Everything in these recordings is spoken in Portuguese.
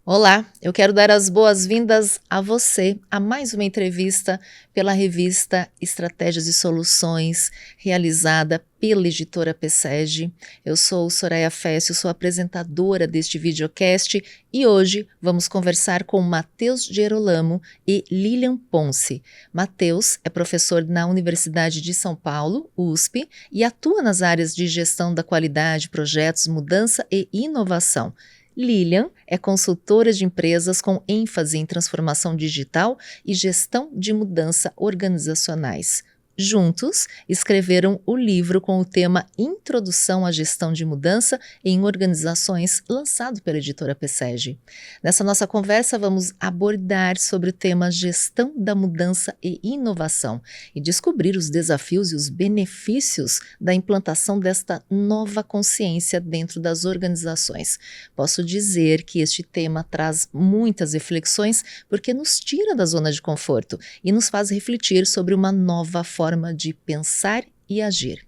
Olá, eu quero dar as boas-vindas a você a mais uma entrevista pela revista Estratégias e Soluções, realizada pela editora PSEG. Eu sou Soraya Fécio, sou apresentadora deste videocast e hoje vamos conversar com Matheus Gerolamo e Lilian Ponce. Matheus é professor na Universidade de São Paulo, USP, e atua nas áreas de gestão da qualidade, projetos, mudança e inovação. Lilian é consultora de empresas com ênfase em transformação digital e gestão de mudança organizacionais. Juntos, escreveram o livro com o tema Introdução à Gestão de Mudança em Organizações, lançado pela editora PSEG. Nessa nossa conversa, vamos abordar sobre o tema Gestão da Mudança e Inovação e descobrir os desafios e os benefícios da implantação desta nova consciência dentro das organizações. Posso dizer que este tema traz muitas reflexões porque nos tira da zona de conforto e nos faz refletir sobre uma nova forma de pensar e agir.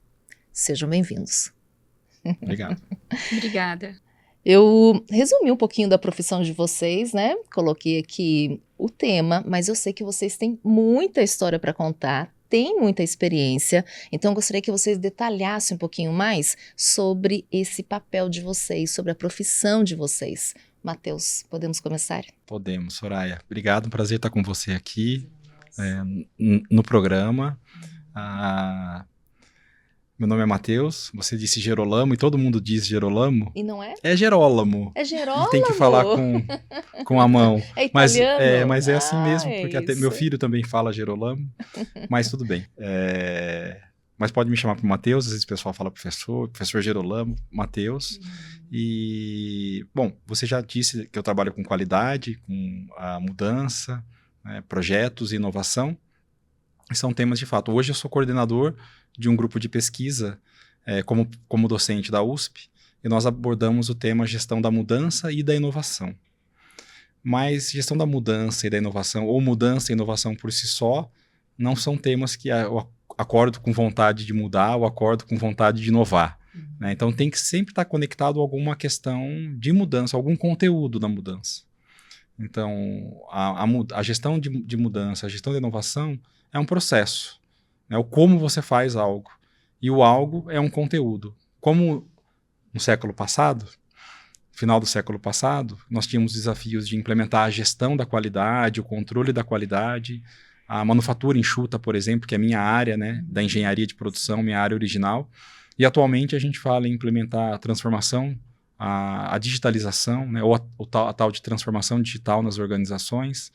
Sejam bem-vindos. Obrigado. Obrigada. Eu resumi um pouquinho da profissão de vocês, né? Coloquei aqui o tema, mas eu sei que vocês têm muita história para contar, têm muita experiência, então eu gostaria que vocês detalhassem um pouquinho mais sobre esse papel de vocês, sobre a profissão de vocês. Matheus, podemos começar? Podemos, Soraya. Obrigado, um prazer estar com você aqui no programa. Meu nome é Matheus, você disse Gerolamo e todo mundo diz Gerolamo. E não é? É Gerolamo. É Gerolamo? Tem que falar com a mão. É italiano? Mas é assim mesmo, é porque até meu filho também fala Gerolamo, mas tudo bem. Mas pode me chamar para Matheus, às vezes o pessoal fala professor Gerolamo, Matheus. E, bom, você já disse que eu trabalho com qualidade, com a mudança, projetos e inovação. São temas de fato. Hoje eu sou coordenador de um grupo de pesquisa como docente da USP, e nós abordamos o tema gestão da mudança e da inovação. Mas gestão da mudança e da inovação, ou mudança e inovação por si só, não são temas que eu acordo com vontade de mudar ou acordo com vontade de inovar. Né? Então tem que sempre estar conectado a alguma questão de mudança, algum conteúdo da mudança. Então a gestão de mudança, a gestão da inovação é um processo, né? O como você faz algo. E o algo é um conteúdo. Como no século passado, final do século passado, nós tínhamos desafios de implementar a gestão da qualidade, o controle da qualidade, a manufatura enxuta, por exemplo, que é a minha área, né, da engenharia de produção, minha área original. E atualmente a gente fala em implementar a transformação, a digitalização, né, ou a tal de transformação digital nas organizações,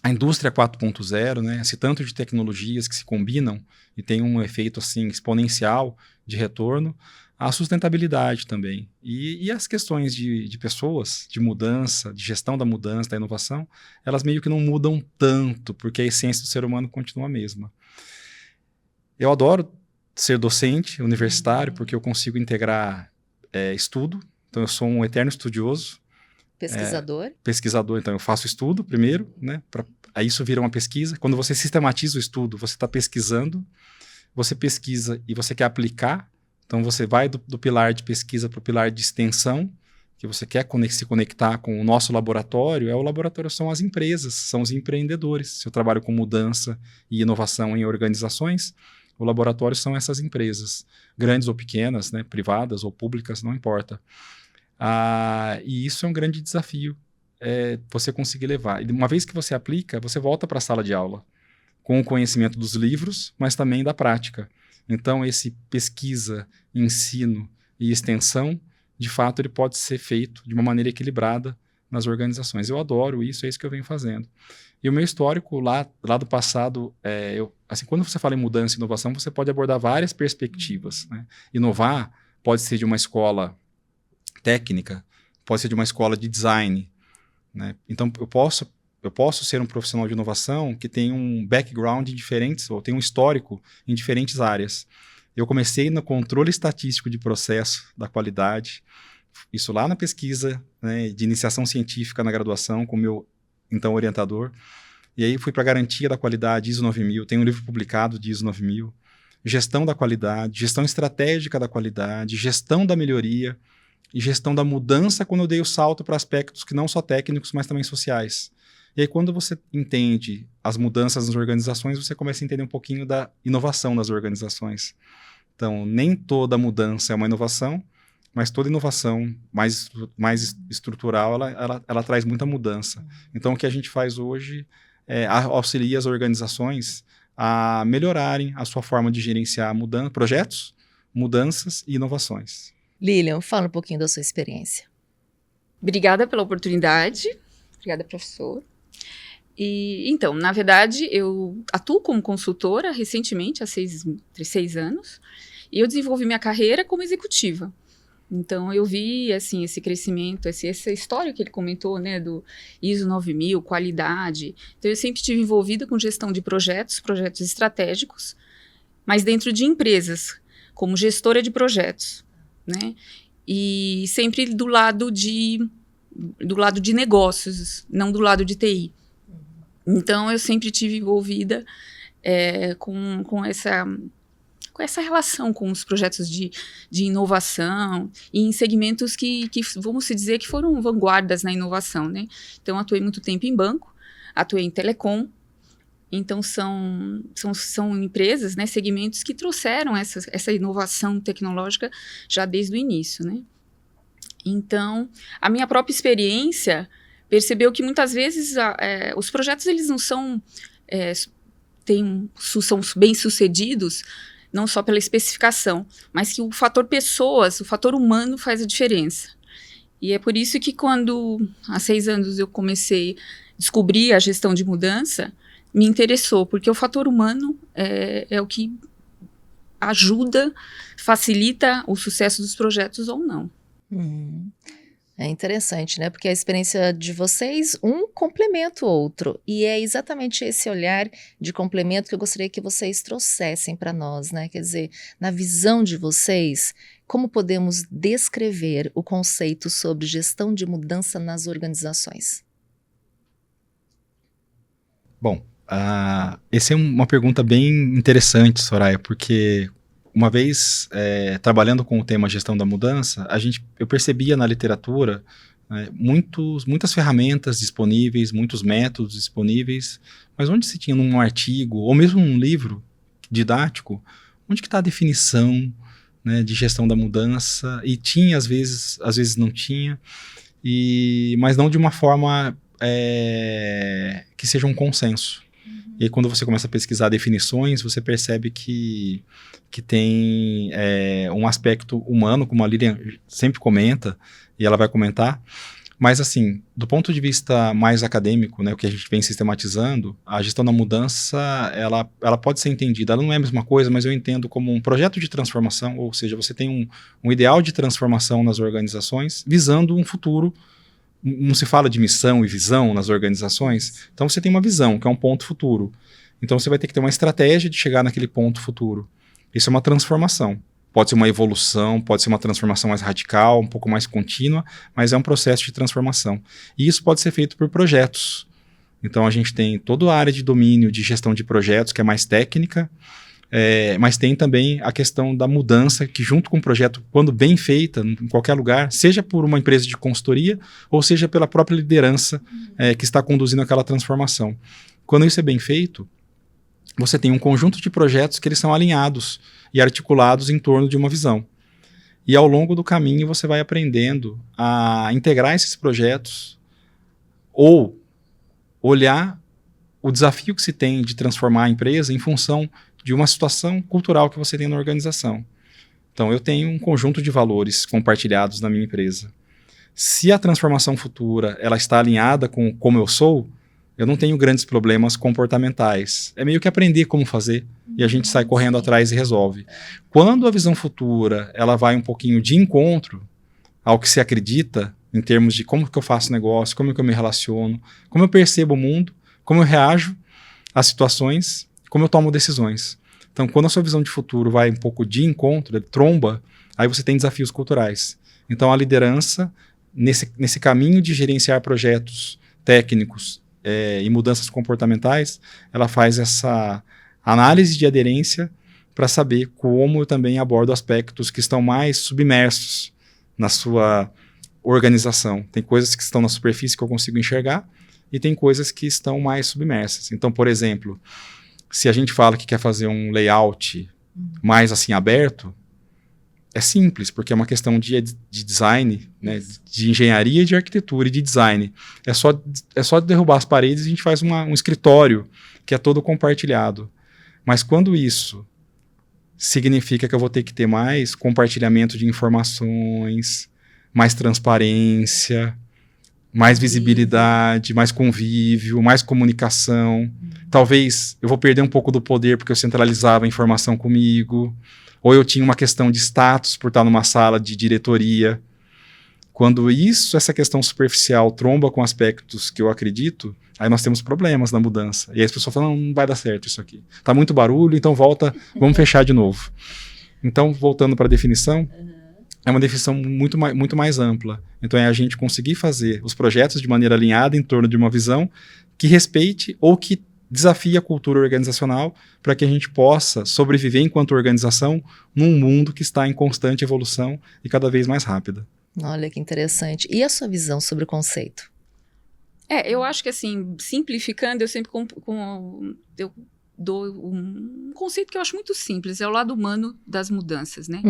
a indústria 4.0, né, esse tanto de tecnologias que se combinam e tem um efeito assim, exponencial de retorno, a sustentabilidade também. E as questões de pessoas, de mudança, de gestão da mudança, da inovação, elas meio que não mudam tanto, porque a essência do ser humano continua a mesma. Eu adoro ser docente universitário, porque eu consigo integrar estudo, então eu sou um eterno estudioso. Pesquisador? Pesquisador, então eu faço estudo primeiro, né? Aí isso vira uma pesquisa. Quando você sistematiza o estudo, você está pesquisando, você pesquisa e você quer aplicar, então você vai do pilar de pesquisa para o pilar de extensão, que você quer se conectar com o nosso laboratório. O laboratório são as empresas, são os empreendedores. Se eu trabalho com mudança e inovação em organizações, o laboratório são essas empresas, grandes ou pequenas, né? Privadas ou públicas, não importa. E isso é um grande desafio, você conseguir levar. E uma vez que você aplica, você volta para a sala de aula com o conhecimento dos livros, mas também da prática. Então, esse pesquisa, ensino e extensão, de fato, ele pode ser feito de uma maneira equilibrada nas organizações. Eu adoro isso, é isso que eu venho fazendo. E o meu histórico lá do passado, quando você fala em mudança e inovação, você pode abordar várias perspectivas. Né? Inovar pode ser de uma escola técnica, pode ser de uma escola de design, né? Então eu posso ser um profissional de inovação que tem um background em diferentes, ou tem um histórico em diferentes áreas. Eu comecei no controle estatístico de processo da qualidade, isso lá na pesquisa, né, de iniciação científica na graduação com o meu então orientador, e aí fui para a garantia da qualidade ISO 9000, tem um livro publicado de ISO 9000, gestão da qualidade, gestão estratégica da qualidade, gestão da melhoria, e gestão da mudança quando eu dei o salto para aspectos que não só técnicos, mas também sociais. E aí, quando você entende as mudanças nas organizações, você começa a entender um pouquinho da inovação das organizações. Então, nem toda mudança é uma inovação, mas toda inovação mais estrutural, ela traz muita mudança. Então, o que a gente faz hoje auxilia as organizações a melhorarem a sua forma de gerenciar projetos, mudanças e inovações. Lilian, fala um pouquinho da sua experiência. Obrigada pela oportunidade. Obrigada, professor. E, então, na verdade, eu atuo como consultora recentemente, há 6 anos, e eu desenvolvi minha carreira como executiva. Então, eu vi, assim, esse crescimento, essa história que ele comentou, né, do ISO 9000, qualidade. Então, eu sempre estive envolvida com gestão de projetos estratégicos, mas dentro de empresas, como gestora de projetos, né, e sempre do lado de negócios, não do lado de TI. Então, eu sempre estive envolvida com essa relação com os projetos de inovação e em segmentos que vamos dizer, que foram vanguardas na inovação, né? Então, atuei muito tempo em banco, atuei em telecom. Então, são empresas, né, segmentos que trouxeram essa inovação tecnológica já desde o início, né? Então, a minha própria experiência percebeu que muitas vezes os projetos eles não são bem sucedidos, não só pela especificação, mas que o fator pessoas, o fator humano faz a diferença. E é por isso que quando, há 6 anos, eu comecei a descobrir a gestão de mudança, me interessou, porque o fator humano é o que ajuda, facilita o sucesso dos projetos ou não. É interessante, né? Porque a experiência de vocês, um complementa o outro. E é exatamente esse olhar de complemento que eu gostaria que vocês trouxessem para nós, né? Quer dizer, na visão de vocês, como podemos descrever o conceito sobre gestão de mudança nas organizações? Bom, essa é uma pergunta bem interessante, Soraya, porque uma vez trabalhando com o tema gestão da mudança, eu percebia na literatura muitas ferramentas disponíveis, muitos métodos disponíveis, mas onde se tinha num artigo, ou mesmo num livro didático, onde que está a definição, né, de gestão da mudança? E tinha, às vezes não tinha, mas não de uma forma que seja um consenso. E aí, quando você começa a pesquisar definições, você percebe que tem um aspecto humano, como a Lilian sempre comenta, e ela vai comentar, mas assim, do ponto de vista mais acadêmico, né, o que a gente vem sistematizando, a gestão da mudança, ela pode ser entendida, ela não é a mesma coisa, mas eu entendo como um projeto de transformação, ou seja, você tem um ideal de transformação nas organizações, visando um futuro. Não se fala de missão e visão nas organizações, então você tem uma visão, que é um ponto futuro. Então você vai ter que ter uma estratégia de chegar naquele ponto futuro. Isso é uma transformação. Pode ser uma evolução, pode ser uma transformação mais radical, um pouco mais contínua, mas é um processo de transformação. E isso pode ser feito por projetos. Então a gente tem toda a área de domínio de gestão de projetos, que é mais técnica, mas tem também a questão da mudança, que junto com o projeto, quando bem feita, em qualquer lugar, seja por uma empresa de consultoria, ou seja pela própria liderança que está conduzindo aquela transformação. Quando isso é bem feito, você tem um conjunto de projetos que eles são alinhados e articulados em torno de uma visão. E ao longo do caminho você vai aprendendo a integrar esses projetos ou olhar o desafio que se tem de transformar a empresa em função de uma situação cultural que você tem na organização. Então, eu tenho um conjunto de valores compartilhados na minha empresa. Se a transformação futura ela está alinhada com como eu sou, eu não tenho grandes problemas comportamentais. É meio que aprender como fazer e a gente sai correndo atrás e resolve. Quando a visão futura ela vai um pouquinho de encontro ao que se acredita, em termos de como que eu faço negócio, como que eu me relaciono, como eu percebo o mundo, como eu reajo às situações, como eu tomo decisões. Então, quando a sua visão de futuro vai um pouco de encontro, tromba, aí você tem desafios culturais. Então, a liderança, nesse caminho de gerenciar projetos técnicos e mudanças comportamentais, ela faz essa análise de aderência para saber como eu também abordo aspectos que estão mais submersos na sua organização. Tem coisas que estão na superfície que eu consigo enxergar e tem coisas que estão mais submersas. Então, por exemplo, se a gente fala que quer fazer um layout mais assim aberto, é simples, porque é uma questão de design, né, de engenharia, de arquitetura e de design. É só derrubar as paredes e a gente faz um escritório que é todo compartilhado. Mas quando isso significa que eu vou ter que ter mais compartilhamento de informações, mais transparência, mais visibilidade, mais convívio, mais comunicação. Talvez eu vou perder um pouco do poder porque eu centralizava a informação comigo, ou eu tinha uma questão de status por estar numa sala de diretoria. Quando essa questão superficial tromba com aspectos que eu acredito, aí nós temos problemas na mudança. E aí as pessoas falam, não vai dar certo isso aqui. Tá muito barulho, então volta, vamos fechar de novo. Então, voltando para a definição, é uma definição muito mais ampla. Então, é a gente conseguir fazer os projetos de maneira alinhada em torno de uma visão que respeite ou que desafie a cultura organizacional para que a gente possa sobreviver enquanto organização num mundo que está em constante evolução e cada vez mais rápida. Olha que interessante. E a sua visão sobre o conceito? Eu acho que assim, simplificando, eu sempre eu dou um conceito que eu acho muito simples, é o lado humano das mudanças, né?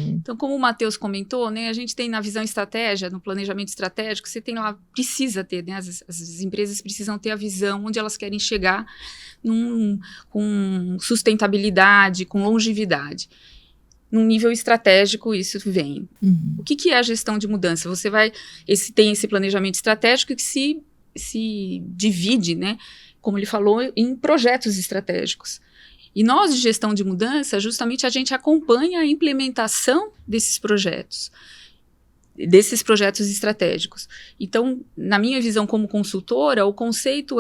Então, como o Matheus comentou, né, a gente tem na visão estratégia, no planejamento estratégico, você tem lá, precisa ter, né, as empresas precisam ter a visão onde elas querem chegar com sustentabilidade, com longevidade. Num nível estratégico, isso vem. O que é a gestão de mudança? Você tem esse planejamento estratégico que se divide, né, como ele falou, em projetos estratégicos. E nós, de gestão de mudança, justamente a gente acompanha a implementação desses projetos estratégicos. Então, na minha visão como consultora, o conceito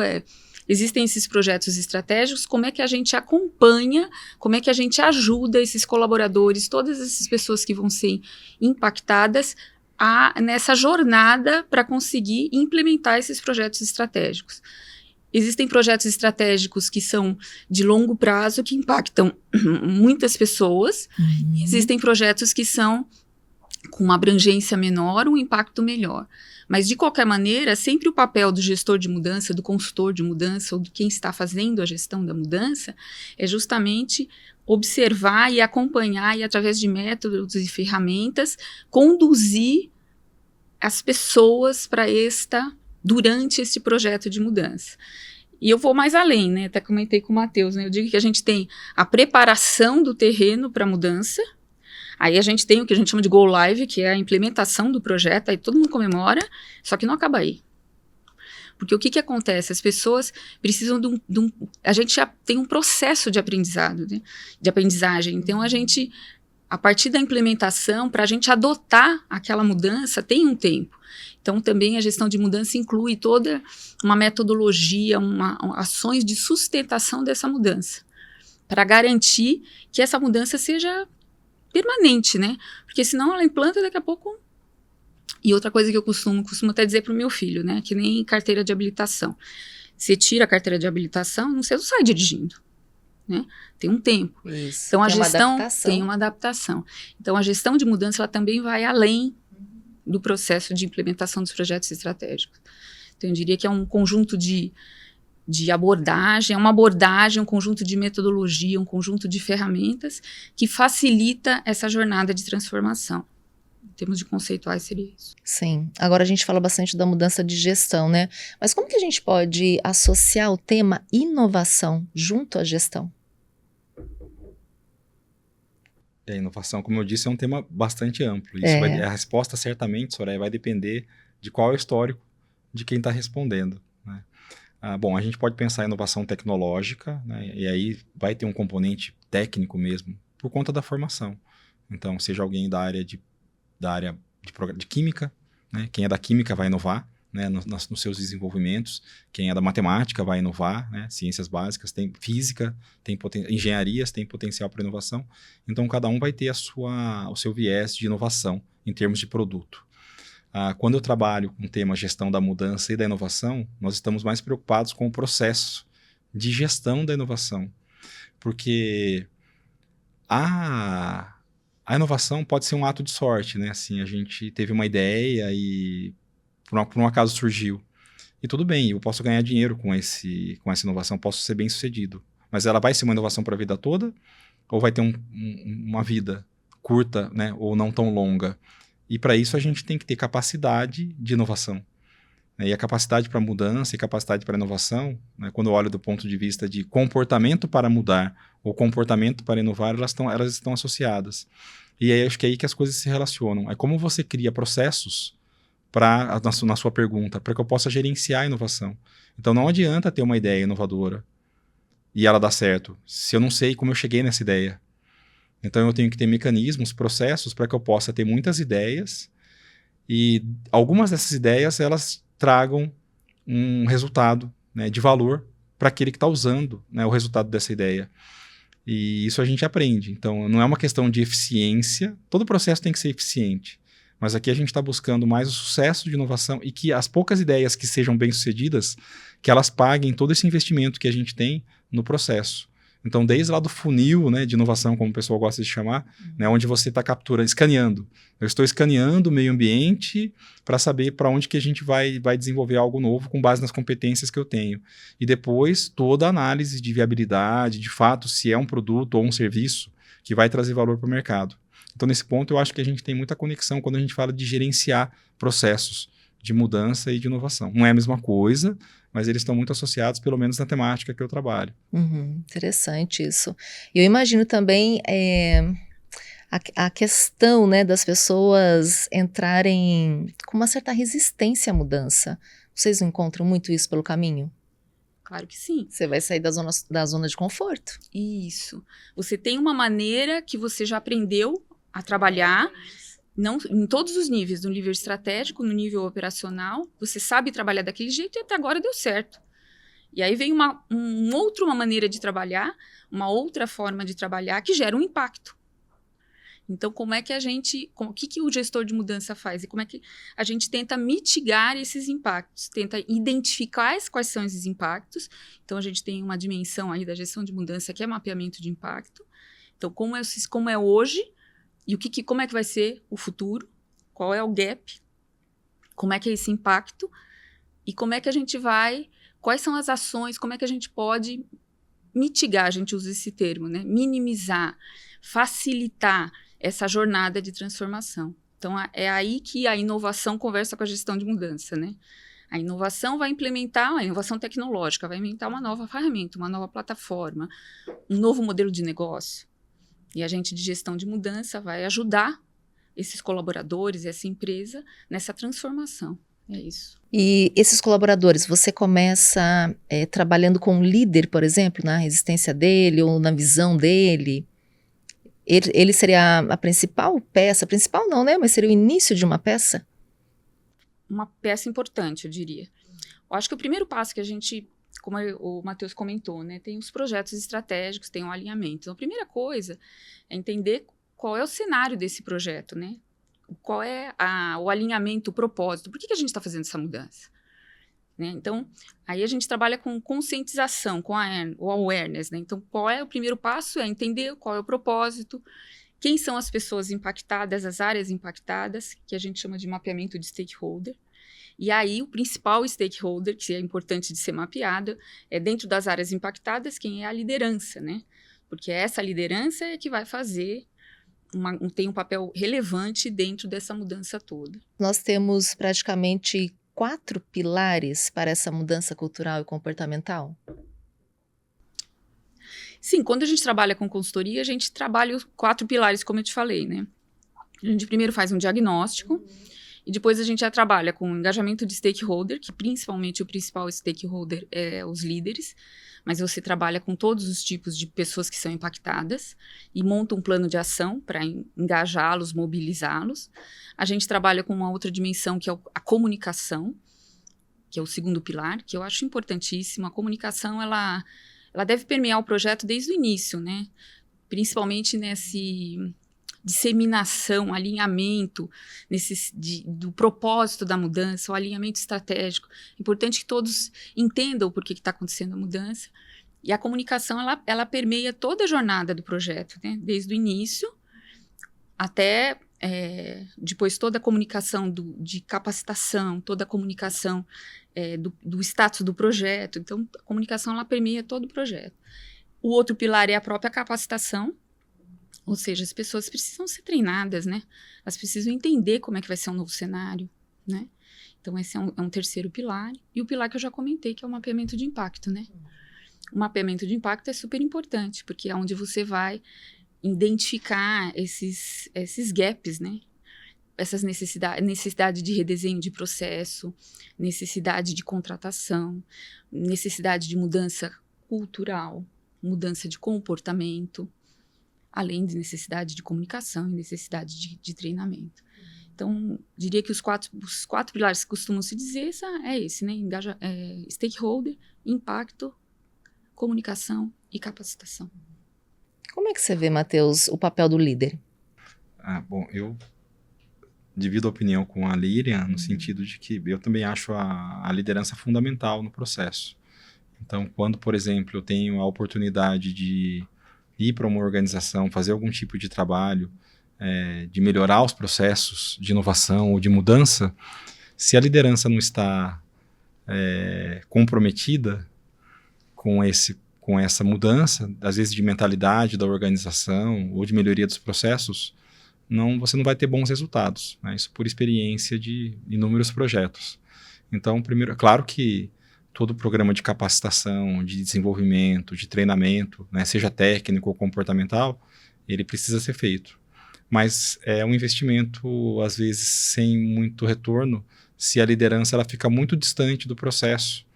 existem esses projetos estratégicos, como é que a gente acompanha, como é que a gente ajuda esses colaboradores, todas essas pessoas que vão ser impactadas nessa jornada para conseguir implementar esses projetos estratégicos. Existem projetos estratégicos que são de longo prazo, que impactam muitas pessoas. Existem projetos que são com uma abrangência menor, um impacto melhor. Mas, de qualquer maneira, sempre o papel do gestor de mudança, do consultor de mudança, ou de quem está fazendo a gestão da mudança, é justamente observar e acompanhar, e através de métodos e ferramentas, conduzir as pessoas durante esse projeto de mudança. E eu vou mais além, né? Até comentei com o Matheus, né? Eu digo que a gente tem a preparação do terreno para a mudança, aí a gente tem o que a gente chama de Go Live, que é a implementação do projeto, aí todo mundo comemora, só que não acaba aí. Porque o que acontece? As pessoas precisam a gente já tem um processo de aprendizado, né? De aprendizagem. Então, a partir da implementação, para a gente adotar aquela mudança, tem um tempo. Então, também a gestão de mudança inclui toda uma metodologia, ações de sustentação dessa mudança, para garantir que essa mudança seja permanente, né? Porque senão ela implanta daqui a pouco. E outra coisa que eu costumo até dizer para o meu filho, né? Que nem carteira de habilitação. Você tira a carteira de habilitação, você não sai dirigindo, né? Tem um tempo. Isso. Então, a gestão tem uma adaptação. Então, a gestão de mudança ela também vai além do processo de implementação dos projetos estratégicos. Então, eu diria que é um conjunto de abordagem, um conjunto de metodologia, um conjunto de ferramentas que facilita essa jornada de transformação. Em termos de conceituais, seria isso. Sim. Agora a gente fala bastante da mudança de gestão, né? Mas como que a gente pode associar o tema inovação junto à gestão? A inovação, como eu disse, é um tema bastante amplo. A resposta, certamente, Soraya, vai depender de qual é o histórico de quem está respondendo, né? Bom, a gente pode pensar em inovação tecnológica, né? E aí vai ter um componente técnico mesmo, por conta da formação. Então, seja alguém da área de química, né? Quem é da química vai inovar, né? Nos seus desenvolvimentos. Quem é da matemática vai inovar, né? Ciências básicas, tem física, engenharias tem potencial para inovação. Então, cada um vai ter o seu viés de inovação em termos de produto. Quando eu trabalho com o tema gestão da mudança e da inovação, nós estamos mais preocupados com o processo de gestão da inovação. Porque a inovação pode ser um ato de sorte, né? Assim, a gente teve uma ideia e por um acaso surgiu. E tudo bem, eu posso ganhar dinheiro com essa inovação, posso ser bem sucedido. Mas ela vai ser uma inovação para a vida toda? Ou vai ter uma vida curta, né? Ou não tão longa? E para isso a gente tem que ter capacidade de inovação. Né? E a capacidade para mudança e capacidade para inovação, né? Quando eu olho do ponto de vista de comportamento para mudar ou comportamento para inovar, elas estão associadas. E aí acho que é aí que as coisas se relacionam. É como você cria processos na sua pergunta, para que eu possa gerenciar a inovação. Então não adianta ter uma ideia inovadora e ela dar certo, se eu não sei como eu cheguei nessa ideia. Então eu tenho que ter mecanismos, processos, para que eu possa ter muitas ideias e algumas dessas ideias elas tragam um resultado, né, de valor para aquele que está usando, né, o resultado dessa ideia. E isso a gente aprende. Então não é uma questão de eficiência, todo processo tem que ser eficiente. Mas aqui a gente está buscando mais o sucesso de inovação e que as poucas ideias que sejam bem-sucedidas, que elas paguem todo esse investimento que a gente tem no processo. Então, desde lá do funil, né, de inovação, como o pessoal gosta de chamar, né, onde você está capturando, escaneando. Eu estou escaneando o meio ambiente para saber para onde que a gente vai desenvolver algo novo com base nas competências que eu tenho. E depois, toda a análise de viabilidade, de fato, se é um produto ou um serviço que vai trazer valor para o mercado. Então, nesse ponto, eu acho que a gente tem muita conexão quando a gente fala de gerenciar processos de mudança e de inovação. Não é a mesma coisa, mas eles estão muito associados, pelo menos na temática que eu trabalho. Interessante isso. E eu imagino também a questão, né, das pessoas entrarem com uma certa resistência à mudança. Vocês não encontram muito isso pelo caminho? Claro que sim. Você vai sair da zona de conforto. Isso. Você tem uma maneira que você já aprendeu a trabalhar, não, em todos os níveis, no nível estratégico, no nível operacional, você sabe trabalhar daquele jeito e até agora deu certo. E aí vem uma maneira de trabalhar, uma outra forma de trabalhar que gera um impacto. Então, como é que o que o gestor de mudança faz? E como é que a gente tenta mitigar esses impactos? Tenta identificar quais são esses impactos. Então, a gente tem uma dimensão aí da gestão de mudança que é mapeamento de impacto. Então, como é hoje e como é que vai ser o futuro? Qual é o gap? Como é que é esse impacto? E como é que a gente quais são as ações? Como é que a gente pode mitigar? A gente usa esse termo, né? Minimizar, facilitar essa jornada de transformação. Então, é aí que a inovação conversa com a gestão de mudança, né? A inovação vai implementar, a inovação tecnológica vai inventar uma nova ferramenta, uma nova plataforma, um novo modelo de negócio. E a gente de gestão de mudança vai ajudar esses colaboradores, essa empresa, nessa transformação. É isso. E esses colaboradores, você começa trabalhando com um líder, por exemplo, na resistência dele ou na visão dele? Ele seria a principal peça? Principal não, né? Mas seria o início de uma peça? Uma peça importante, eu diria. Eu acho que o primeiro passo que a gente, como o Matheus comentou, né, tem os projetos estratégicos, tem um alinhamento. Então, a primeira coisa é entender qual é o cenário desse projeto, né? Qual é o alinhamento, o propósito. Por que a gente está fazendo essa mudança? Né? Então, aí a gente trabalha com conscientização, com o awareness. Né? Então, qual é o primeiro passo? É entender qual é o propósito, quem são as pessoas impactadas, as áreas impactadas, que a gente chama de mapeamento de stakeholder. E aí, o principal stakeholder, que é importante de ser mapeado, é dentro das áreas impactadas, quem é a liderança, né? Porque essa liderança é que vai fazer, tem um papel relevante dentro dessa mudança toda. Nós temos praticamente 4 pilares para essa mudança cultural e comportamental? Sim, quando a gente trabalha com consultoria, a gente trabalha os 4 pilares, como eu te falei, né? A gente primeiro faz um diagnóstico, e depois a gente já trabalha com engajamento de stakeholder, que principalmente o principal stakeholder é os líderes, mas você trabalha com todos os tipos de pessoas que são impactadas e monta um plano de ação para engajá-los, mobilizá-los. A gente trabalha com uma outra dimensão, que é a comunicação, que é o segundo pilar, que eu acho importantíssimo. A comunicação, ela deve permear o projeto desde o início, né? Principalmente disseminação, alinhamento do propósito da mudança, o alinhamento estratégico. É importante que todos entendam por que está acontecendo a mudança. E a comunicação, ela permeia toda a jornada do projeto, né? Desde o início até depois toda a comunicação de capacitação, toda a comunicação do status do projeto. Então, a comunicação ela permeia todo o projeto. O outro pilar é a própria capacitação, ou seja, as pessoas precisam ser treinadas, né? Elas precisam entender como é que vai ser um novo cenário, né? Então, esse é um terceiro pilar. E o pilar que eu já comentei, que é o mapeamento de impacto, né? O mapeamento de impacto é super importante, porque é onde você vai identificar esses gaps, né? Essas necessidade de redesenho de processo, necessidade de contratação, necessidade de mudança cultural, mudança de comportamento, além de necessidade de comunicação e necessidade de treinamento. Então, diria que os quatro pilares que costumam se dizer é esse, né? Stakeholder, impacto, comunicação e capacitação. Como é que você vê, Matheus, o papel do líder? Bom, eu divido a opinião com a Líria no sentido de que eu também acho a liderança fundamental no processo. Então, quando, por exemplo, eu tenho a oportunidade de ir para uma organização, fazer algum tipo de trabalho, de melhorar os processos de inovação ou de mudança, se a liderança não está comprometida com essa mudança, às vezes de mentalidade da organização ou de melhoria dos processos, você não vai ter bons resultados, né? Isso por experiência de inúmeros projetos. Então, primeiro, claro que todo programa de capacitação, de desenvolvimento, de treinamento, né, seja técnico ou comportamental, ele precisa ser feito. Mas é um investimento, às vezes, sem muito retorno, se a liderança ela fica muito distante do processo,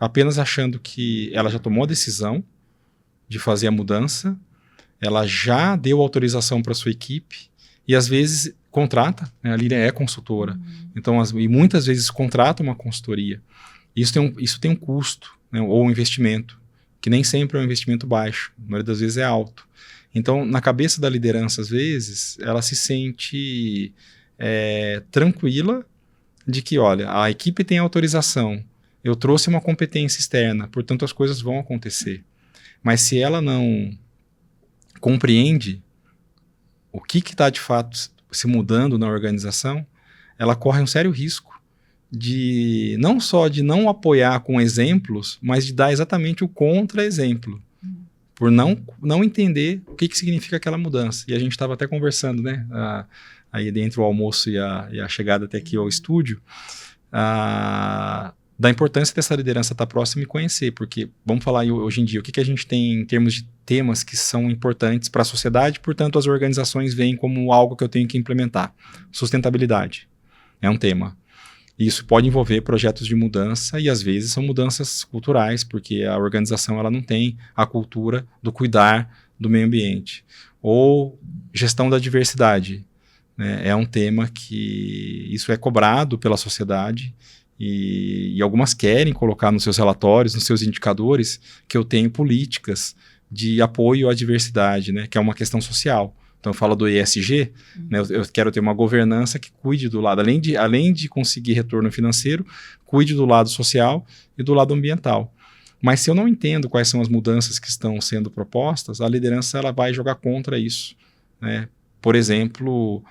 apenas achando que ela já tomou a decisão de fazer a mudança, ela já deu autorização para a sua equipe e, às vezes, contrata, né, a Líria é consultora, então, e muitas vezes contrata uma consultoria. Isso tem um custo, né, ou um investimento, que nem sempre é um investimento baixo, a maioria das vezes é alto. Então, na cabeça da liderança, às vezes, ela se sente tranquila de que, olha, a equipe tem autorização, eu trouxe uma competência externa, portanto as coisas vão acontecer. Mas se ela não compreende o que está de fato se mudando na organização, ela corre um sério risco de não só de não apoiar com exemplos, mas de dar exatamente o contra-exemplo, por não entender o que significa aquela mudança. E a gente estava até conversando, né, aí entre o almoço e a chegada até aqui ao estúdio, da importância dessa liderança estar próxima e conhecer, porque vamos falar hoje em dia, o que a gente tem em termos de temas que são importantes para a sociedade, portanto as organizações veem como algo que eu tenho que implementar. Sustentabilidade é um tema. Isso pode envolver projetos de mudança e às vezes são mudanças culturais, porque a organização ela não tem a cultura do cuidar do meio ambiente. Ou gestão da diversidade, né? É um tema que isso é cobrado pela sociedade e algumas querem colocar nos seus relatórios, nos seus indicadores, que eu tenho políticas de apoio à diversidade, né? Que é uma questão social. Então, eu falo do ESG, né, eu quero ter uma governança que cuide do lado, além de conseguir retorno financeiro, cuide do lado social e do lado ambiental. Mas se eu não entendo quais são as mudanças que estão sendo propostas, a liderança ela vai jogar contra isso, né? Por exemplo,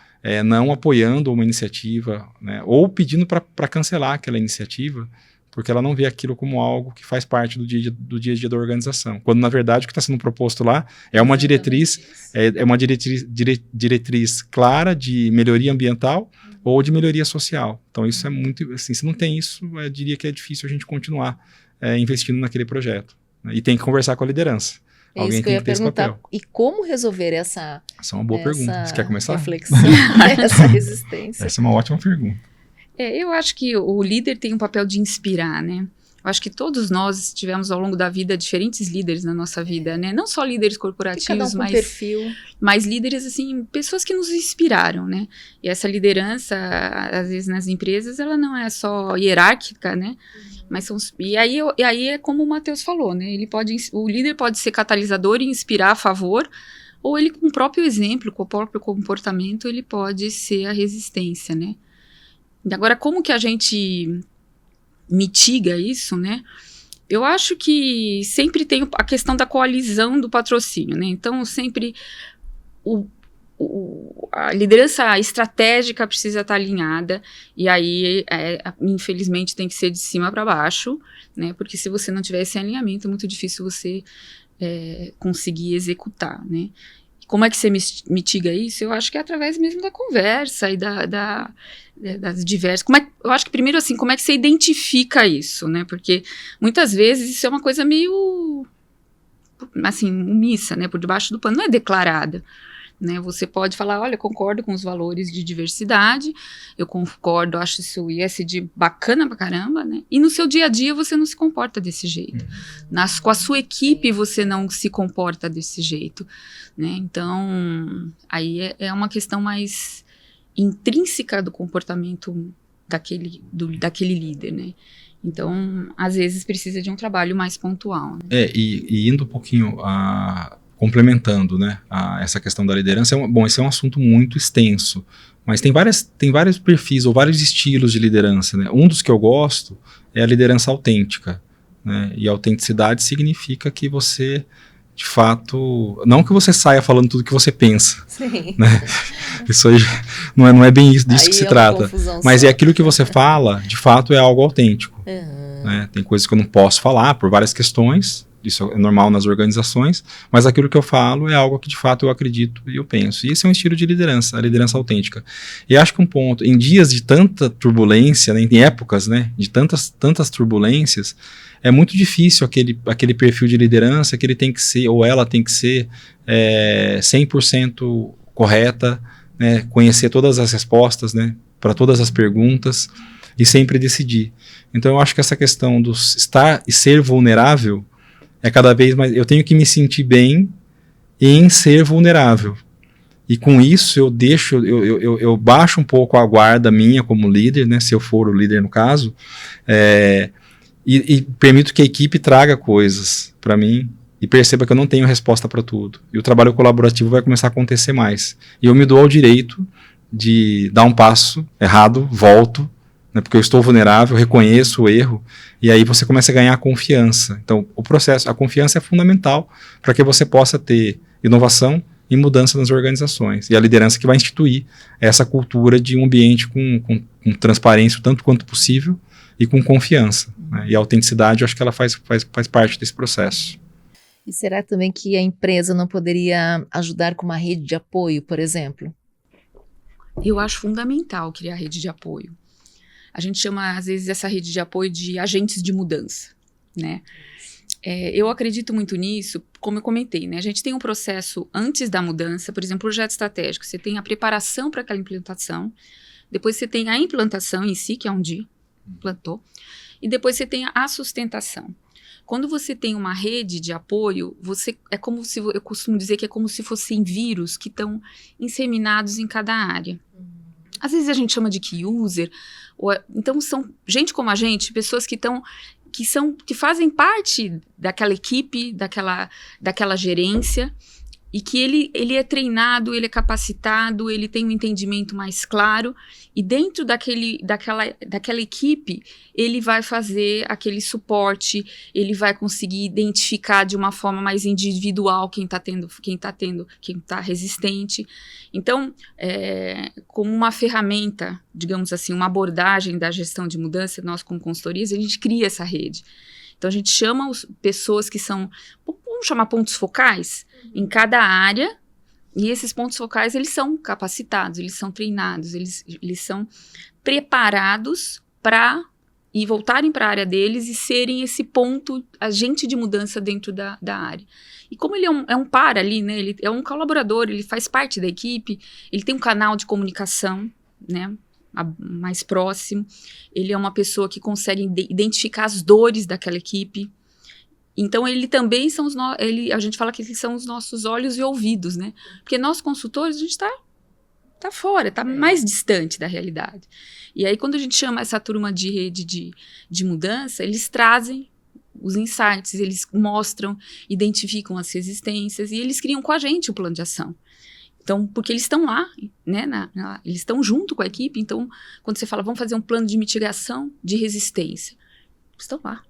não apoiando uma iniciativa, né, ou pedindo para cancelar aquela iniciativa, porque ela não vê aquilo como algo que faz parte do dia a dia da organização. Quando, na verdade, o que está sendo proposto lá é uma diretriz, diretriz clara de melhoria ambiental ou de melhoria social. Então, isso é muito... Assim, se não tem isso, eu diria que é difícil a gente continuar investindo naquele projeto, né? E tem que conversar com a liderança. Alguém isso que eu ia tem que ter esse perguntar. papel. E como resolver essa é uma boa pergunta. Você quer começar? Reflexão, essa resistência? Essa é uma ótima pergunta. Eu acho que o líder tem um papel de inspirar, né? Eu acho que todos nós tivemos ao longo da vida diferentes líderes na nossa vida, né? Não só líderes corporativos, cada um com perfil. Mas líderes, assim, pessoas que nos inspiraram, né? E essa liderança, às vezes nas empresas, ela não é só hierárquica, né? Mas e aí é como o Matheus falou, né? O líder pode ser catalisador e inspirar a favor, ou ele com o próprio exemplo, com o próprio comportamento, ele pode ser a resistência, né? Agora, como que a gente mitiga isso, né? Eu acho que sempre tem a questão da coalizão do patrocínio, né? Então, sempre o a liderança estratégica precisa estar alinhada, e aí, infelizmente, tem que ser de cima para baixo, né? Porque se você não tiver esse alinhamento, é muito difícil você conseguir executar, né? Como é que você mitiga isso? Eu acho que é através mesmo da conversa e das diversas... eu acho que primeiro, assim, como é que você identifica isso, né? Porque muitas vezes isso é uma coisa meio, assim, omissa, né? Por debaixo do pano, não é declarada. Né, você pode falar, olha, concordo com os valores de diversidade, eu concordo, acho isso o ISD bacana pra caramba, né? E no seu dia a dia você não se comporta desse jeito. Com a sua equipe você não se comporta desse jeito, né? Então, aí é uma questão mais intrínseca do comportamento daquele líder, né? Então, às vezes precisa de um trabalho mais pontual. Né? E indo um pouquinho complementando, né, essa questão da liderança, esse é um assunto muito extenso, mas tem vários perfis ou vários estilos de liderança, né? Um dos que eu gosto é a liderança autêntica, né? E a autenticidade significa que você, de fato, não que você saia falando tudo que você pensa. Sim. Né? Isso aí não é bem disso que se trata, mas é aquilo que você fala, de fato, é algo autêntico. Né? Tem coisas que eu não posso falar por várias questões. Isso é normal nas organizações, mas aquilo que eu falo é algo que de fato eu acredito e eu penso. E esse é um estilo de liderança, a liderança autêntica. E acho que um ponto, em dias de tanta turbulência, né, em épocas, né, de tantas turbulências, é muito difícil aquele perfil de liderança que ele tem que ser, ou ela tem que ser 100% correta, né, conhecer todas as respostas, né, para todas as perguntas e sempre decidir. Então eu acho que essa questão do estar e ser vulnerável é cada vez mais, eu tenho que me sentir bem em ser vulnerável. E com isso eu baixo um pouco a guarda minha como líder, né, se eu for o líder no caso, e permito que a equipe traga coisas para mim e perceba que eu não tenho resposta para tudo. E o trabalho colaborativo vai começar a acontecer mais. E eu me dou ao direito de dar um passo errado, volto, né, porque eu estou vulnerável, reconheço o erro, e aí você começa a ganhar confiança. Então, a confiança é fundamental para que você possa ter inovação e mudança nas organizações. E a liderança que vai instituir essa cultura de um ambiente com transparência o tanto quanto possível e com confiança. Né? E a autenticidade, eu acho que ela faz parte desse processo. E será também que a empresa não poderia ajudar com uma rede de apoio, por exemplo? Eu acho fundamental criar rede de apoio. A gente chama, às vezes, essa rede de apoio de agentes de mudança, né? Eu acredito muito nisso, como eu comentei, né? A gente tem um processo antes da mudança, por exemplo, projeto estratégico. Você tem a preparação para aquela implantação, depois você tem a implantação em si, que é onde implantou, e depois você tem a sustentação. Quando você tem uma rede de apoio, é como se, eu costumo dizer que é como se fossem vírus que estão inseminados em cada área. Às vezes a gente chama de key user, então são gente como a gente, pessoas que fazem parte daquela equipe, daquela gerência, e que ele é treinado, ele é capacitado, ele tem um entendimento mais claro, e dentro daquela equipe, ele vai fazer aquele suporte, ele vai conseguir identificar de uma forma mais individual quem está resistente. Então, como uma ferramenta, digamos assim, uma abordagem da gestão de mudança, nós como consultorias, a gente cria essa rede. Então, a gente chama pessoas que são, vamos chamar pontos focais, em cada área, e esses pontos focais, eles são capacitados, eles são treinados, eles são preparados para voltarem para a área deles e serem esse ponto, agente de mudança dentro da área. E como ele é um par ali, né, ele é um colaborador, ele faz parte da equipe, ele tem um canal de comunicação, né, mais próximo, ele é uma pessoa que consegue identificar as dores daquela equipe. Então, ele também a gente fala que eles são os nossos olhos e ouvidos, né? Porque nós, consultores, a gente tá fora, está mais distante da realidade. E aí, quando a gente chama essa turma de rede de mudança, eles trazem os insights, eles mostram, identificam as resistências e eles criam com a gente o plano de ação. Então, porque eles estão lá, né? Eles estão junto com a equipe. Então, quando você fala, vamos fazer um plano de mitigação de resistência, eles estão lá,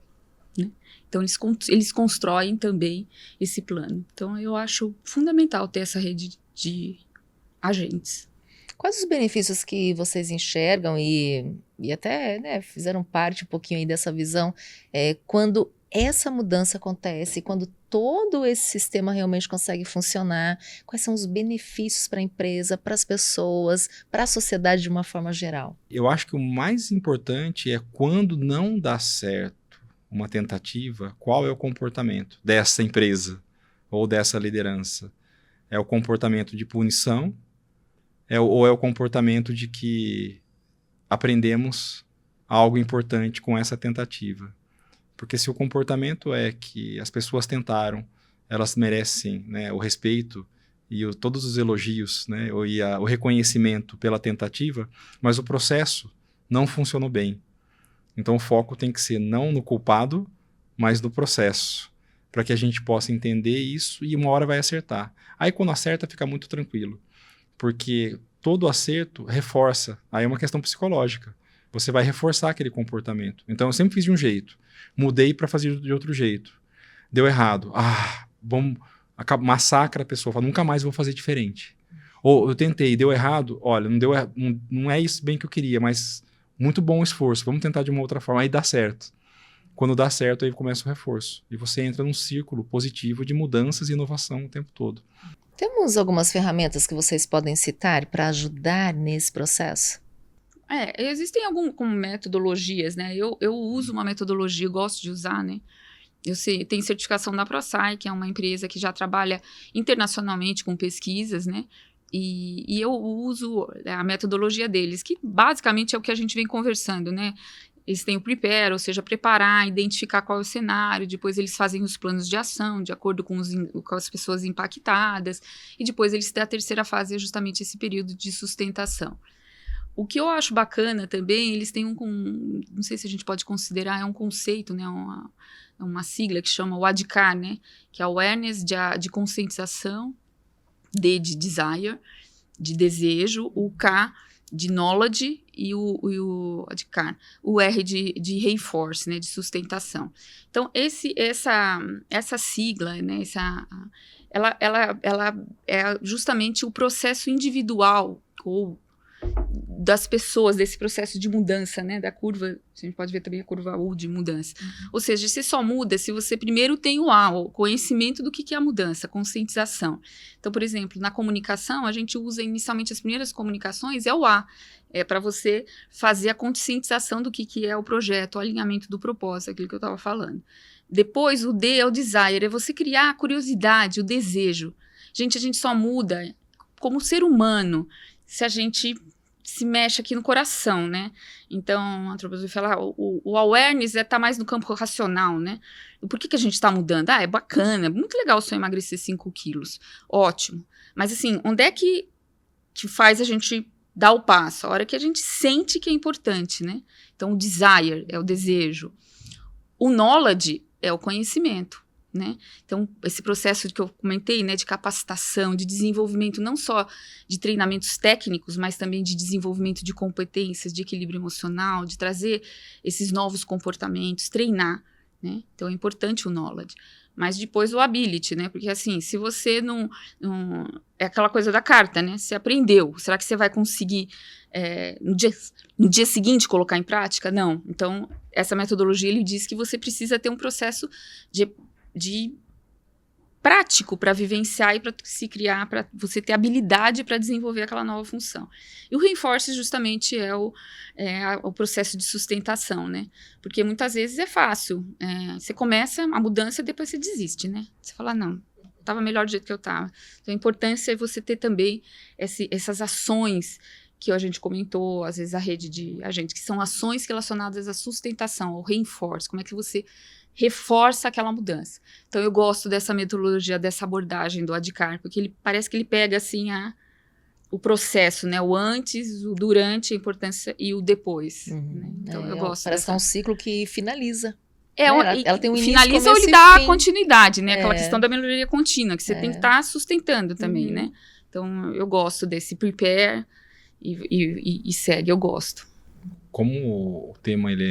né? Então, eles constroem também esse plano. Então, eu acho fundamental ter essa rede de agentes. Quais os benefícios que vocês enxergam e até, né, fizeram parte um pouquinho aí dessa visão, quando essa mudança acontece, quando todo esse sistema realmente consegue funcionar, quais são os benefícios para a empresa, para as pessoas, para a sociedade de uma forma geral? Eu acho que o mais importante é quando não dá certo uma tentativa, qual é o comportamento dessa empresa ou dessa liderança? É o comportamento de punição? Ou é o comportamento de que aprendemos algo importante com essa tentativa? Porque se o comportamento é que as pessoas tentaram, elas merecem, né, o respeito e todos os elogios, né, o reconhecimento pela tentativa, mas o processo não funcionou bem. Então o foco tem que ser não no culpado, mas no processo, para que a gente possa entender isso e uma hora vai acertar. Aí quando acerta fica muito tranquilo, porque todo acerto reforça, aí é uma questão psicológica. Você vai reforçar aquele comportamento. Então eu sempre fiz de um jeito, mudei para fazer de outro jeito. Deu errado. Massacra a pessoa, fala, nunca mais vou fazer diferente. Ou eu tentei, deu errado, olha, não é isso bem que eu queria, mas muito bom o esforço, vamos tentar de uma outra forma, aí dá certo. Quando dá certo, aí começa o reforço. E você entra num círculo positivo de mudanças e inovação o tempo todo. Temos algumas ferramentas que vocês podem citar para ajudar nesse processo? Existem como metodologias, né? Eu uso uma metodologia, eu gosto de usar, né? Eu tenho certificação da ProSci, que é uma empresa que já trabalha internacionalmente com pesquisas, né? E eu uso a metodologia deles, que basicamente é o que a gente vem conversando, né? Eles têm o prepare, ou seja, preparar, identificar qual é o cenário, depois eles fazem os planos de ação, de acordo com as pessoas impactadas, e depois eles têm a terceira fase, é justamente esse período de sustentação. O que eu acho bacana também, eles têm não sei se a gente pode considerar, é um conceito, né, uma sigla que chama o ADKAR, né, que é Awareness de conscientização, D de Desire, de desejo, o K de Knowledge e o ADKAR, o R de Reinforce, né, de sustentação. Então, essa sigla, né, ela é justamente o processo individual ou das pessoas, desse processo de mudança, né, da curva, a gente pode ver também a curva U de mudança. Ou seja, você só muda se você primeiro tem o conhecimento do que é a mudança, a conscientização. Então, por exemplo, na comunicação, a gente usa inicialmente as primeiras comunicações, é o A, para você fazer a conscientização do que é o projeto, o alinhamento do propósito, aquilo que eu estava falando. Depois, o D é o desire, é você criar a curiosidade, o desejo. Gente, a gente só muda como ser humano se a gente se mexe aqui no coração, né? Então, a antroposofia fala, o awareness tá mais no campo racional, né? Por que a gente tá mudando? É bacana, é muito legal só emagrecer 5 quilos. Ótimo. Mas, assim, onde é que faz a gente dar o passo? A hora que a gente sente que é importante, né? Então, o desire é o desejo. O knowledge é o conhecimento, né? Então, esse processo que eu comentei, né, de capacitação, de desenvolvimento não só de treinamentos técnicos, mas também de desenvolvimento de competências, de equilíbrio emocional, de trazer esses novos comportamentos, treinar, né? Então, é importante o knowledge. Mas depois o ability, né? Porque, assim, se você não é aquela coisa da carta, né? Você aprendeu, será que você vai conseguir no dia seguinte colocar em prática? Não. Então, essa metodologia, ele diz que você precisa ter um processo de prático para vivenciar e para se criar, para você ter habilidade para desenvolver aquela nova função. E o reinforce justamente é o processo de sustentação, né? Porque muitas vezes é fácil. Você começa a mudança e depois você desiste, né? Você fala, não, estava melhor do jeito que eu estava. Então a importância é você ter também essas ações que a gente comentou, às vezes a rede de agentes, que são ações relacionadas à sustentação, ao reinforce, como é que você reforça aquela mudança. Então, eu gosto dessa metodologia, dessa abordagem do ADKAR, porque parece que ele pega, assim, o processo, né? O antes, o durante, a importância e o depois. Né? Então, eu gosto parece que é um ciclo que finaliza. Ela tem um início, finaliza ou ele dá continuidade, né? Aquela questão da melhoria contínua, que você tem que estar sustentando também, né? Então, eu gosto desse prepare e segue, eu gosto. Como o tema ele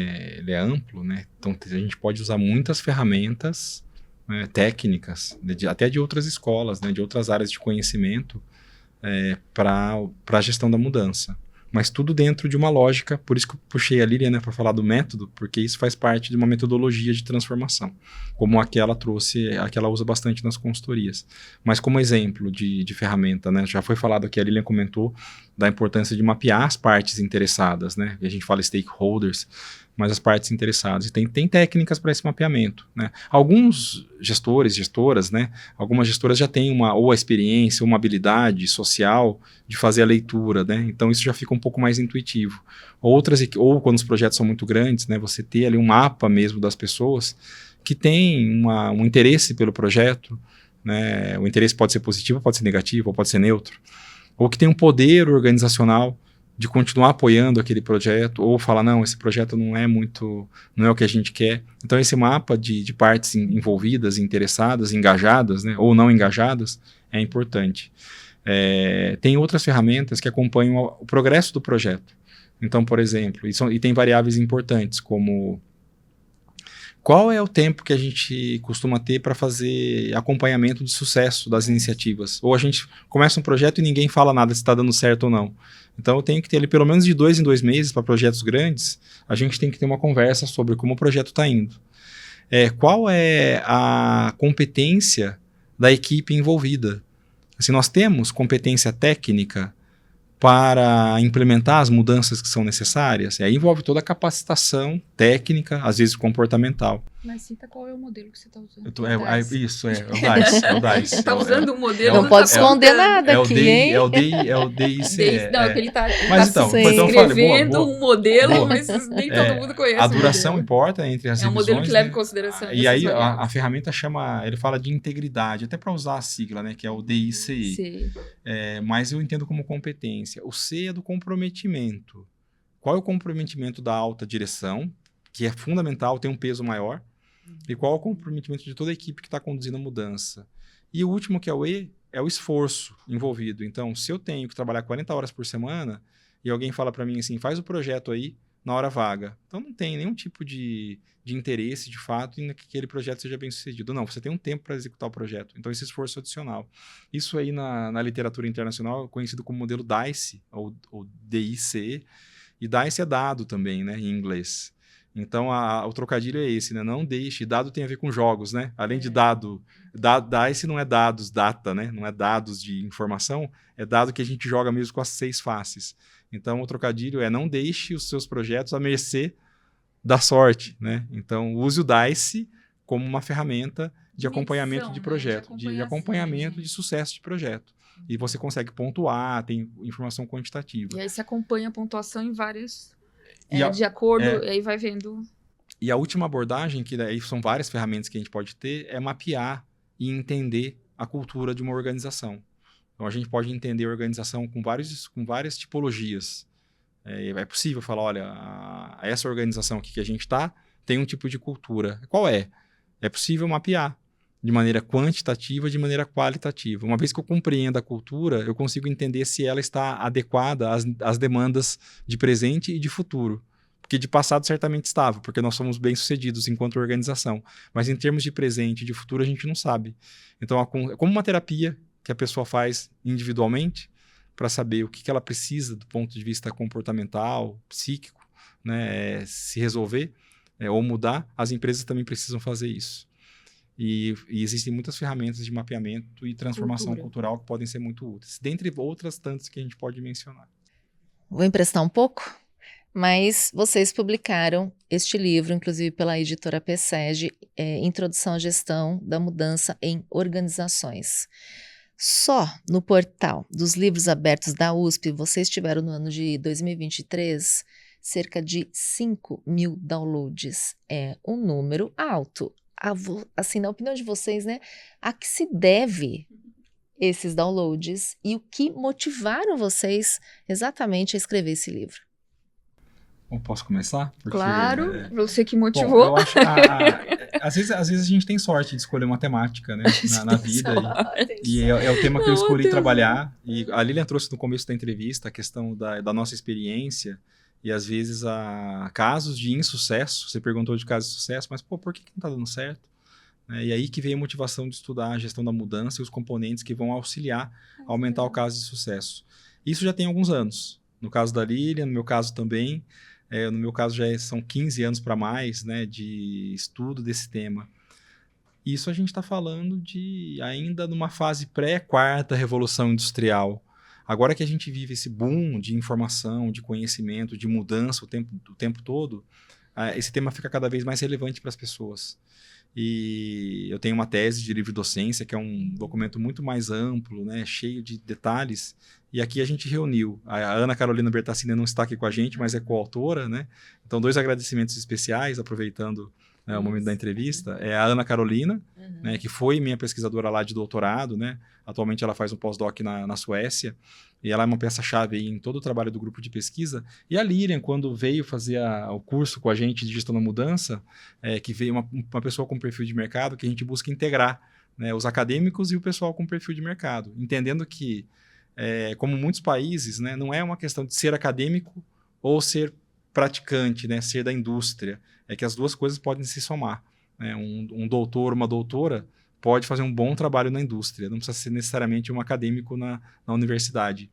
é amplo, né? Então a gente pode usar muitas ferramentas, né, técnicas, até de outras escolas, né, de outras áreas de conhecimento, para a gestão da mudança. Mas tudo dentro de uma lógica, por isso que eu puxei a Lilian, né, para falar do método, porque isso faz parte de uma metodologia de transformação, como a que ela trouxe, a que ela usa bastante nas consultorias. Mas como exemplo de ferramenta, né, já foi falado aqui, a Lilian comentou da importância de mapear as partes interessadas, né, a gente fala stakeholders, mas as partes interessadas. E tem técnicas para esse mapeamento, né? Alguns gestores, gestoras, né? Algumas gestoras já têm ou a experiência, ou uma habilidade social de fazer a leitura, né? Então isso já fica um pouco mais intuitivo. Outras, ou quando os projetos são muito grandes, né? Você ter ali um mapa mesmo das pessoas que têm um interesse pelo projeto, né? O interesse pode ser positivo, pode ser negativo, ou pode ser neutro. Ou que tem um poder organizacional de continuar apoiando aquele projeto, ou falar, não, esse projeto não é o que a gente quer. Então, esse mapa de partes envolvidas, interessadas, engajadas, né, ou não engajadas, é importante. Tem outras ferramentas que acompanham o progresso do projeto. Então, por exemplo, e tem variáveis importantes, como qual é o tempo que a gente costuma ter para fazer acompanhamento de sucesso das iniciativas? Ou a gente começa um projeto e ninguém fala nada se está dando certo ou não. Então, eu tenho que ter ali pelo menos de 2 em 2 meses para projetos grandes, a gente tem que ter uma conversa sobre como o projeto está indo. Qual é a competência da equipe envolvida? Assim, nós temos competência técnica para implementar as mudanças que são necessárias, e aí envolve toda a capacitação técnica, às vezes comportamental. Mas cita qual é o modelo que você está usando. O DICE. É o DICE. Você está usando um modelo... Não pode esconder nada aqui, hein? É o DICE. Não, que ele está escrevendo um modelo, mas nem todo mundo conhece. A duração importa entre as revisões. É um modelo que leva em consideração. E aí a ferramenta ele fala de integridade, até para usar a sigla, né, que é o DICE. Sim. Mas eu entendo como competência. O C é do comprometimento. Qual é o comprometimento da alta direção, que é fundamental, tem um peso maior, e qual é o comprometimento de toda a equipe que está conduzindo a mudança. E o último, que é o E, é o esforço envolvido. Então, se eu tenho que trabalhar 40 horas por semana, e alguém fala para mim assim, faz o projeto aí na hora vaga. Então, não tem nenhum tipo de interesse, de fato, em que aquele projeto seja bem sucedido. Não, você tem um tempo para executar o projeto. Então, esse esforço adicional. Isso aí na literatura internacional é conhecido como modelo DICE, ou DICE, e DICE é dado também, né, em inglês. Então, o trocadilho é esse, né? Não deixe. Dado tem a ver com jogos, né? Além de dado, DICE não é dados, data, né? Não é dados de informação, é dado que a gente joga mesmo com as 6 faces. Então, o trocadilho é não deixe os seus projetos à mercê da sorte, né? Então, use o DICE como uma ferramenta de acompanhamento de projeto, de acompanhamento de sucesso de projeto. E você consegue pontuar, tem informação quantitativa. E aí você acompanha a pontuação em vários... de acordo, e aí vai vendo... E a última abordagem, que daí são várias ferramentas que a gente pode ter, é mapear e entender a cultura de uma organização. Então, a gente pode entender a organização com várias tipologias. É possível falar, olha, essa organização aqui que a gente está tem um tipo de cultura. Qual é? É possível mapear de maneira quantitativa, de maneira qualitativa. Uma vez que eu compreendo a cultura, eu consigo entender se ela está adequada às demandas de presente e de futuro. Porque de passado certamente estava, porque nós somos bem-sucedidos enquanto organização. Mas em termos de presente e de futuro, a gente não sabe. Então, é como uma terapia que a pessoa faz individualmente para saber o que ela precisa do ponto de vista comportamental, psíquico, né, se resolver ou mudar, as empresas também precisam fazer isso. E existem muitas ferramentas de mapeamento e transformação cultural que podem ser muito úteis, dentre outras tantas que a gente pode mencionar. Vou emprestar um pouco, mas vocês publicaram este livro, inclusive pela editora PSEG, Introdução à Gestão da Mudança em Organizações. Só no portal dos livros abertos da USP, vocês tiveram no ano de 2023 cerca de 5.000 downloads. É um número alto. Assim, na opinião de vocês, né, a que se deve esses downloads e o que motivaram vocês exatamente a escrever esse livro? Eu posso começar? Porque, claro, você que motivou. Bom, eu acho às vezes a gente tem sorte de escolher uma temática, né, na vida. E é o tema que eu escolhi trabalhar. E a Lilian trouxe no começo da entrevista a questão da nossa experiência. E às vezes há casos de insucesso. Você perguntou de casos de sucesso, mas por que não está dando certo? né? E aí que veio a motivação de estudar a gestão da mudança e os componentes que vão auxiliar a aumentar o caso de sucesso. Isso já tem alguns anos. No caso da Lilian, no meu caso também. No meu caso já são 15 anos para mais, né, de estudo desse tema. Isso a gente está falando de ainda numa fase pré-quarta revolução industrial. Agora que a gente vive esse boom de informação, de conhecimento, de mudança o tempo todo, esse tema fica cada vez mais relevante para as pessoas. E eu tenho uma tese de livre docência, que é um documento muito mais amplo, né, cheio de detalhes, e aqui a gente reuniu. A Ana Carolina Bertassini não está aqui com a gente, mas é coautora, né? Então, 2 agradecimentos especiais, aproveitando o momento da entrevista. É a Ana Carolina, né, que foi minha pesquisadora lá de doutorado, né? Atualmente ela faz um pós-doc na Suécia, e ela é uma peça-chave aí em todo o trabalho do grupo de pesquisa. E a Lilian, quando veio fazer o curso com a gente de gestão da mudança, que veio uma pessoa com perfil de mercado, que a gente busca integrar, né, os acadêmicos e o pessoal com perfil de mercado, entendendo que, como muitos países, né, não é uma questão de ser acadêmico ou ser praticante, né, ser da indústria, é que as duas coisas podem se somar, né? Um doutor, uma doutora pode fazer um bom trabalho na indústria, não precisa ser necessariamente um acadêmico na universidade.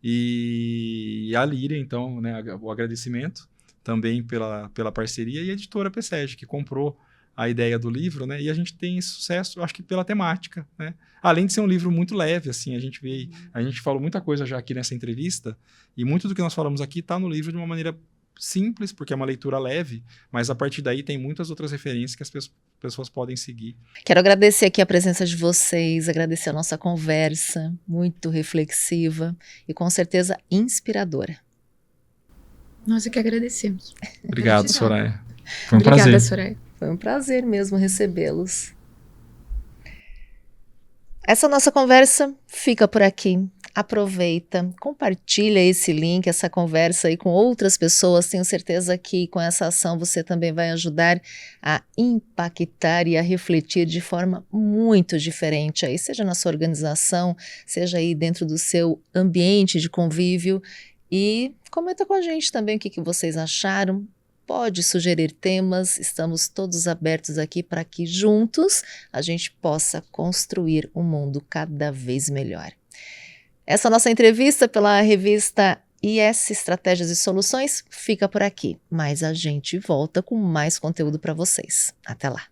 E a Lilian, então, né, o agradecimento também pela parceria, e a editora PSEG, que comprou a ideia do livro, né, e a gente tem esse sucesso, acho que pela temática, né? Além de ser um livro muito leve, assim, a gente falou muita coisa já aqui nessa entrevista, e muito do que nós falamos aqui está no livro de uma maneira simples, porque é uma leitura leve, mas a partir daí tem muitas outras referências que as pessoas podem seguir. Quero agradecer aqui a presença de vocês, agradecer a nossa conversa, muito reflexiva e com certeza inspiradora. Nós é que agradecemos. Obrigado, Gratidão. Soraya. Foi um Obrigada, prazer. Soraya. Foi um prazer mesmo recebê-los. Essa nossa conversa fica por aqui. Aproveita, compartilha esse link, essa conversa aí com outras pessoas. Tenho certeza que com essa ação você também vai ajudar a impactar e a refletir de forma muito diferente aí, seja na sua organização, seja aí dentro do seu ambiente de convívio. E comenta com a gente também o que vocês acharam. Pode sugerir temas, estamos todos abertos aqui para que juntos a gente possa construir um mundo cada vez melhor. Essa nossa entrevista pela revista IS Estratégias e Soluções fica por aqui, mas a gente volta com mais conteúdo para vocês. Até lá!